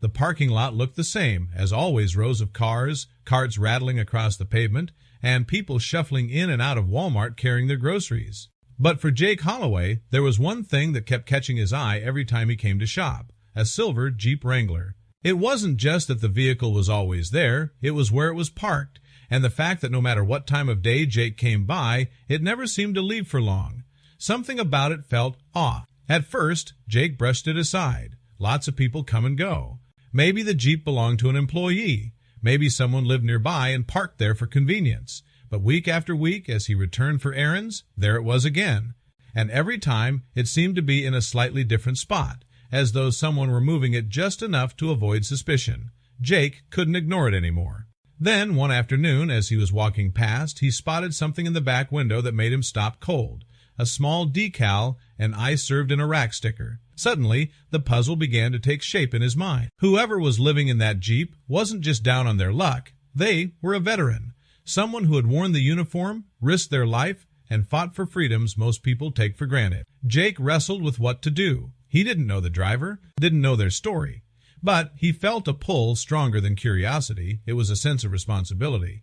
The parking lot looked the same, as always, rows of cars, carts rattling across the pavement, and people shuffling in and out of Walmart carrying their groceries. But for Jake Holloway, there was one thing that kept catching his eye every time he came to shop: a silver Jeep Wrangler. It wasn't just that the vehicle was always there, it was where it was parked, and the fact that no matter what time of day Jake came by, it never seemed to leave for long. Something about it felt off. At first, Jake brushed it aside. Lots of people come and go. Maybe the Jeep belonged to an employee. Maybe someone lived nearby and parked there for convenience. But week after week, as he returned for errands, there it was again. And every time, it seemed to be in a slightly different spot, as though someone were moving it just enough to avoid suspicion. Jake couldn't ignore it anymore. Then, one afternoon, as he was walking past, he spotted something in the back window that made him stop cold. A small decal, and "I served in Iraq" sticker. Suddenly, the puzzle began to take shape in his mind. Whoever was living in that Jeep wasn't just down on their luck. They were a veteran. Someone who had worn the uniform, risked their life, and fought for freedoms most people take for granted. Jake wrestled with what to do. He didn't know the driver, didn't know their story. But he felt a pull stronger than curiosity. It was a sense of responsibility.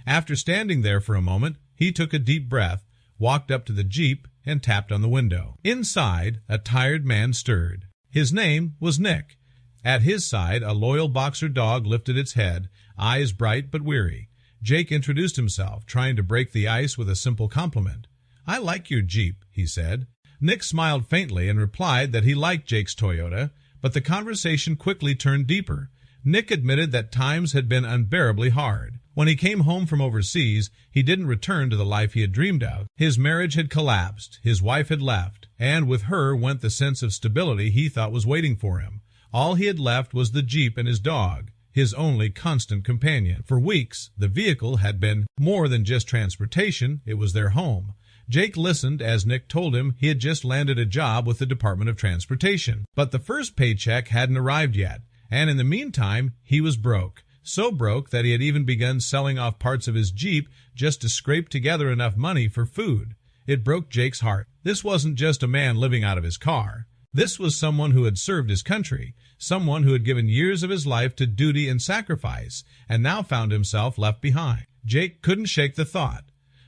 After standing there for a moment, he took a deep breath, walked up to the Jeep, and tapped on the window. Inside, a tired man stirred. His name was Nick. At his side, a loyal boxer dog lifted its head, eyes bright but weary. Jake introduced himself, trying to break the ice with a simple compliment. "I like your Jeep," he said. Nick smiled faintly and replied that he liked Jake's Toyota, but the conversation quickly turned deeper. Nick admitted that times had been unbearably hard. When he came home from overseas, he didn't return to the life he had dreamed of. His marriage had collapsed, his wife had left, and with her went the sense of stability he thought was waiting for him. All he had left was the Jeep and his dog, his only constant companion. For weeks, the vehicle had been more than just transportation, it was their home. Jake listened as Nick told him he had just landed a job with the Department of Transportation. But the first paycheck hadn't arrived yet, and in the meantime, he was broke. So broke that he had even begun selling off parts of his Jeep just to scrape together enough money for food. It broke Jake's heart. This wasn't just a man living out of his car. This was someone who had served his country, someone who had given years of his life to duty and sacrifice, and now found himself left behind. Jake couldn't shake the thought.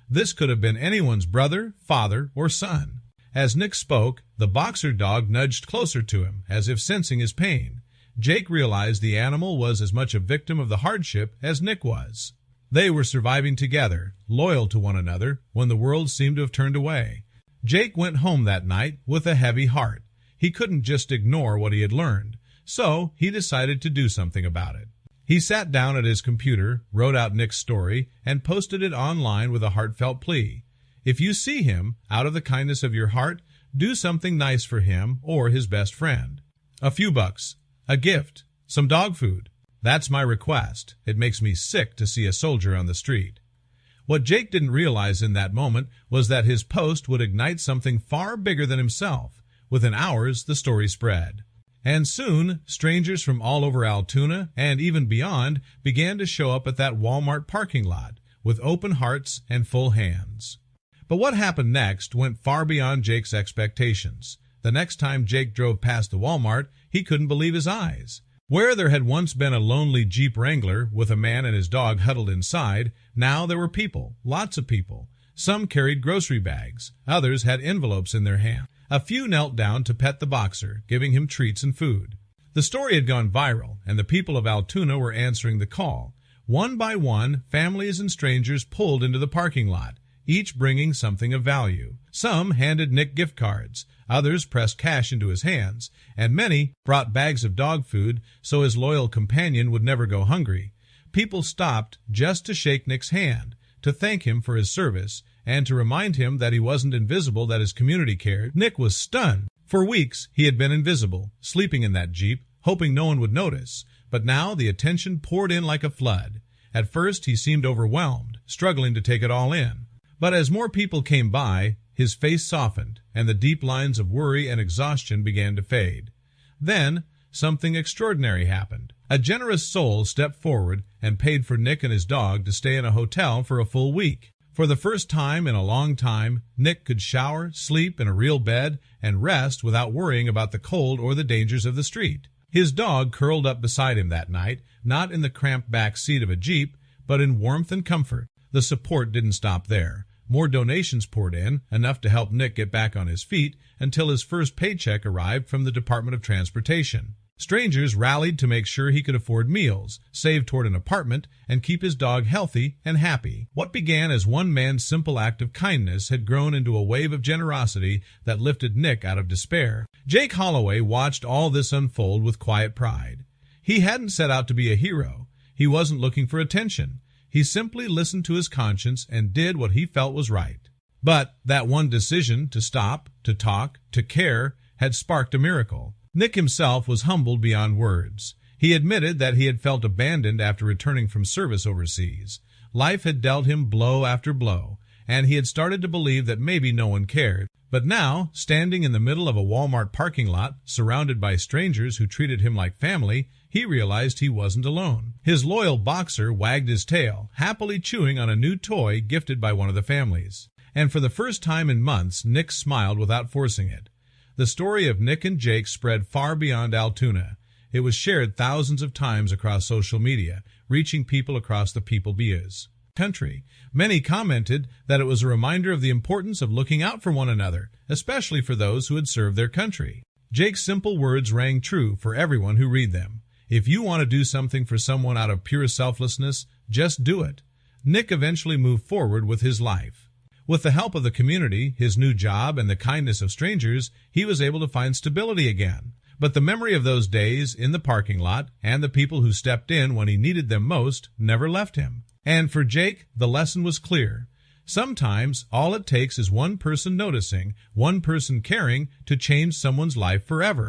This could have been anyone's brother, father, or son. As Nick spoke, the boxer dog nudged closer to him, as if sensing his pain. Jake realized the animal was as much a victim of the hardship as Nick was. They were surviving together, loyal to one another, when the world seemed to have turned away. Jake went home that night with a heavy heart. He couldn't just ignore what he had learned, so he decided to do something about it. He sat down at his computer, wrote out Nick's story, and posted it online with a heartfelt plea. If you see him, out of the kindness of your heart, do something nice for him or his best friend. A few bucks, a gift, some dog food. That's my request. It makes me sick to see a soldier on the street. What Jake didn't realize in that moment was that his post would ignite something far bigger than himself. Within hours, the story spread. And soon, strangers from all over Altoona and even beyond began to show up at that Walmart parking lot with open hearts and full hands. But what happened next went far beyond Jake's expectations. The next time Jake drove past the Walmart, he couldn't believe his eyes. Where there had once been a lonely Jeep Wrangler with a man and his dog huddled inside, now there were people, lots of people. Some carried grocery bags, others had envelopes in their hands. A few knelt down to pet the boxer, giving him treats and food. The story had gone viral, and the people of Altoona were answering the call. One by one, families and strangers pulled into the parking lot, each bringing something of value. Some handed Nick gift cards, others pressed cash into his hands, and many brought bags of dog food so his loyal companion would never go hungry. People stopped just to shake Nick's hand, to thank him for his service, and to remind him that he wasn't invisible, that his community cared. Nick was stunned. For weeks, he had been invisible, sleeping in that Jeep, hoping no one would notice. But now the attention poured in like a flood. At first, he seemed overwhelmed, struggling to take it all in. But as more people came by, his face softened, and the deep lines of worry and exhaustion began to fade. Then, something extraordinary happened. A generous soul stepped forward and paid for Nick and his dog to stay in a hotel for a full week. For the first time in a long time, Nick could shower, sleep in a real bed, and rest without worrying about the cold or the dangers of the street. His dog curled up beside him that night, not in the cramped back seat of a Jeep, but in warmth and comfort. The support didn't stop there. More donations poured in, enough to help Nick get back on his feet until his first paycheck arrived from the Department of Transportation. Strangers rallied to make sure he could afford meals, save toward an apartment, and keep his dog healthy and happy. What began as one man's simple act of kindness had grown into a wave of generosity that lifted Nick out of despair. Jake Holloway watched all this unfold with quiet pride. He hadn't set out to be a hero. He wasn't looking for attention. He simply listened to his conscience and did what he felt was right. But that one decision to stop, to talk, to care had sparked a miracle. Nick himself was humbled beyond words. He admitted that he had felt abandoned after returning from service overseas. Life had dealt him blow after blow, and he had started to believe that maybe no one cared. But now, standing in the middle of a Walmart parking lot, surrounded by strangers who treated him like family, he realized he wasn't alone. His loyal boxer wagged his tail, happily chewing on a new toy gifted by one of the families. And for the first time in months, Nick smiled without forcing it. The story of Nick and Jake spread far beyond Altoona. It was shared thousands of times across social media, reaching people across the People-Bias country. Many commented that it was a reminder of the importance of looking out for one another, especially for those who had served their country. Jake's simple words rang true for everyone who read them. If you want to do something for someone out of pure selflessness, just do it. Nick eventually moved forward with his life. With the help of the community, his new job, and the kindness of strangers, he was able to find stability again. But the memory of those days in the parking lot and the people who stepped in when he needed them most never left him. And for Jake, the lesson was clear. Sometimes all it takes is one person noticing, one person caring to change someone's life forever.